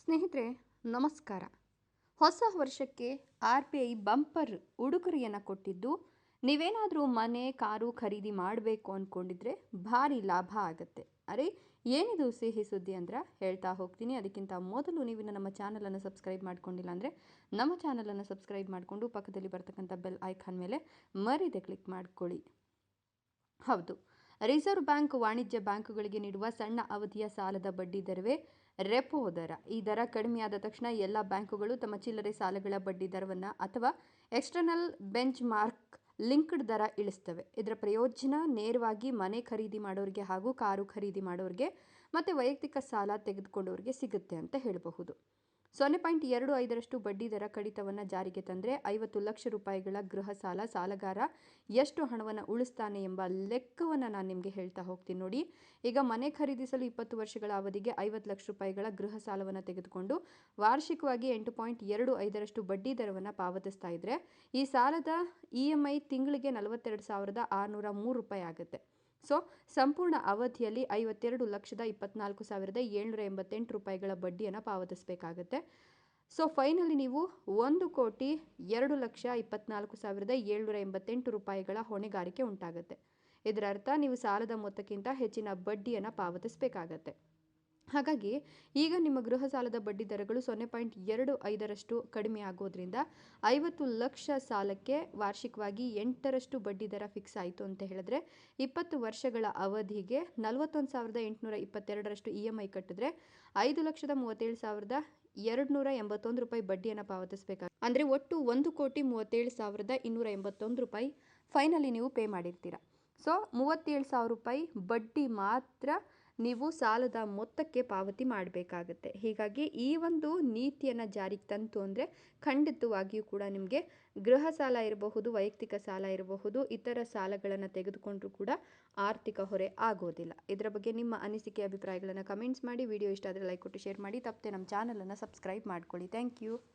ಸ್ನೇಹಿತರೆ ನಮಸ್ಕಾರ. ಹೊಸ ವರ್ಷಕ್ಕೆ RBI ಬಂಪರ್ ಉಡುಗೊರೆಯನ್ನು ಕೊಟ್ಟಿದ್ದು, ನೀವೇನಾದರೂ ಮನೆ ಕಾರು ಖರೀದಿ ಮಾಡಬೇಕು ಅಂದ್ಕೊಂಡಿದ್ರೆ ಭಾರಿ ಲಾಭ ಆಗುತ್ತೆ. ಅರೆ ಏನಿದು ಸಿಹಿ ಸುದ್ದಿ ಅಂದ್ರೆ ಹೇಳ್ತಾ ಹೋಗ್ತೀನಿ. ಅದಕ್ಕಿಂತ ಮೊದಲು ನೀವು ನಮ್ಮ ಚಾನಲನ್ನು ಸಬ್ಸ್ಕ್ರೈಬ್ ಮಾಡ್ಕೊಂಡಿಲ್ಲ ಅಂದರೆ ನಮ್ಮ ಚಾನಲನ್ನು ಸಬ್ಸ್ಕ್ರೈಬ್ ಮಾಡಿಕೊಂಡು ಪಕ್ಕದಲ್ಲಿ ಬರ್ತಕ್ಕಂಥ ಬೆಲ್ ಐಕಾನ್ ಮೇಲೆ ಮರೀದೆ ಕ್ಲಿಕ್ ಮಾಡ್ಕೊಳ್ಳಿ. ಹೌದು, ರಿಸರ್ವ್ ಬ್ಯಾಂಕ್ ವಾಣಿಜ್ಯ ಬ್ಯಾಂಕುಗಳಿಗೆ ನೀಡುವ ಸಣ್ಣ ಅವಧಿಯ ಸಾಲದ ಬಡ್ಡಿ ದರವೇ ರೆಪೋ ದರ. ಈ ದರ ಕಡಿಮೆಯಾದ ತಕ್ಷಣ ಎಲ್ಲ ಬ್ಯಾಂಕುಗಳು ತಮ್ಮ ಚಿಲ್ಲರೆ ಸಾಲಗಳ ಬಡ್ಡಿ ದರವನ್ನು ಅಥವಾ ಎಕ್ಸ್ಟರ್ನಲ್ ಬೆಂಚ್ ಮಾರ್ಕ್ ಲಿಂಕ್ಡ್ ದರ ಇಳಿಸ್ತವೆ. ಇದರ ಪ್ರಯೋಜನ ನೇರವಾಗಿ ಮನೆ ಖರೀದಿ ಮಾಡೋರಿಗೆ ಹಾಗೂ ಕಾರು ಖರೀದಿ ಮಾಡೋರಿಗೆ ಮತ್ತು ವೈಯಕ್ತಿಕ ಸಾಲ ತೆಗೆದುಕೊಂಡವರಿಗೆ ಸಿಗುತ್ತೆ ಅಂತ ಹೇಳಬಹುದು. 0.25% ಬಡ್ಡಿ ದರ ಕಡಿತವನ್ನು ಜಾರಿಗೆ ತಂದರೆ 50 ಲಕ್ಷ ರೂಪಾಯಿಗಳ ಗೃಹ ಸಾಲಗಾರ ಎಷ್ಟು ಹಣವನ್ನು ಉಳಿಸ್ತಾನೆ ಎಂಬ ಲೆಕ್ಕವನ್ನು ನಾನು ನಿಮಗೆ ಹೇಳ್ತಾ ಹೋಗ್ತೀನಿ ನೋಡಿ. ಈಗ ಮನೆ ಖರೀದಿಸಲು 20 ವರ್ಷಗಳ ಅವಧಿಗೆ 50 ಲಕ್ಷ ರೂಪಾಯಿಗಳ ಗೃಹ ಸಾಲವನ್ನು ತೆಗೆದುಕೊಂಡು ವಾರ್ಷಿಕವಾಗಿ 8.25% ಬಡ್ಡಿ ದರವನ್ನು ಪಾವತಿಸ್ತಾ ಇದ್ರೆ ಈ ಸಾಲದ EMI ತಿಂಗಳಿಗೆ 42,603 ರೂಪಾಯಿ ಆಗುತ್ತೆ. ಸೊ ಸಂಪೂರ್ಣ ಅವಧಿಯಲ್ಲಿ 52,24,788 ರೂಪಾಯಿಗಳ ಬಡ್ಡಿಯನ್ನು ಪಾವತಿಸಬೇಕಾಗತ್ತೆ. ಸೊ ಫೈನಲಿ ನೀವು 1,02,24,788 ರೂಪಾಯಿಗಳ ಹೊಣೆಗಾರಿಕೆ ಉಂಟಾಗುತ್ತೆ. ಇದರ ಅರ್ಥ ನೀವು ಸಾಲದ ಮೊತ್ತಕ್ಕಿಂತ ಹೆಚ್ಚಿನ ಬಡ್ಡಿಯನ್ನು ಪಾವತಿಸಬೇಕಾಗತ್ತೆ. ಹಾಗಾಗಿ ಈಗ ನಿಮ್ಮ ಗೃಹ ಸಾಲದ ಬಡ್ಡಿ ದರಗಳು 0.25% ಕಡಿಮೆ ಆಗೋದ್ರಿಂದ 50 ಲಕ್ಷ ಸಾಲಕ್ಕೆ ವಾರ್ಷಿಕವಾಗಿ 8% ಬಡ್ಡಿ ದರ ಫಿಕ್ಸ್ ಆಯಿತು ಅಂತ ಹೇಳಿದ್ರೆ 20 ವರ್ಷಗಳ ಅವಧಿಗೆ 41,822 EMI ಕಟ್ಟಿದ್ರೆ 5,37,281 ರೂಪಾಯಿ ಬಡ್ಡಿಯನ್ನು ಪಾವತಿಸಬೇಕಾಗುತ್ತೆ. ಅಂದರೆ ಒಟ್ಟು 1,37,281 ರೂಪಾಯಿ ಫೈನಲಿ ನೀವು ಪೇ ಮಾಡಿರ್ತೀರ. ಸೊ 37,000 ರೂಪಾಯಿ ಬಡ್ಡಿ ಮಾತ್ರ ನೀವು ಸಾಲದ ಮೊತ್ತಕ್ಕೆ ಪಾವತಿ ಮಾಡಬೇಕಾಗತ್ತೆ. ಹೀಗಾಗಿ ಈ ಒಂದು ನೀತಿಯನ್ನು ಜಾರಿಗೆ ತಂತು ಅಂದರೆ ಖಂಡಿತವಾಗಿಯೂ ಕೂಡ ನಿಮಗೆ ಗೃಹ ಸಾಲ ಇರಬಹುದು, ವೈಯಕ್ತಿಕ ಸಾಲ ಇರಬಹುದು, ಇತರ ಸಾಲಗಳನ್ನು ತೆಗೆದುಕೊಂಡ್ರೂ ಕೂಡ ಆರ್ಥಿಕ ಹೊರೆ ಆಗೋದಿಲ್ಲ. ಇದರ ಬಗ್ಗೆ ನಿಮ್ಮ ಅನಿಸಿಕೆ ಅಭಿಪ್ರಾಯಗಳನ್ನು ಕಮೆಂಟ್ಸ್ ಮಾಡಿ. ವಿಡಿಯೋ ಇಷ್ಟ ಆದರೆ ಲೈಕ್ ಕೊಟ್ಟು ಶೇರ್ ಮಾಡಿ. ತಪ್ಪದೆ ನಮ್ಮ ಚಾನಲನ್ನು ಸಬ್ಸ್ಕ್ರೈಬ್ ಮಾಡ್ಕೊಳ್ಳಿ. Thank you.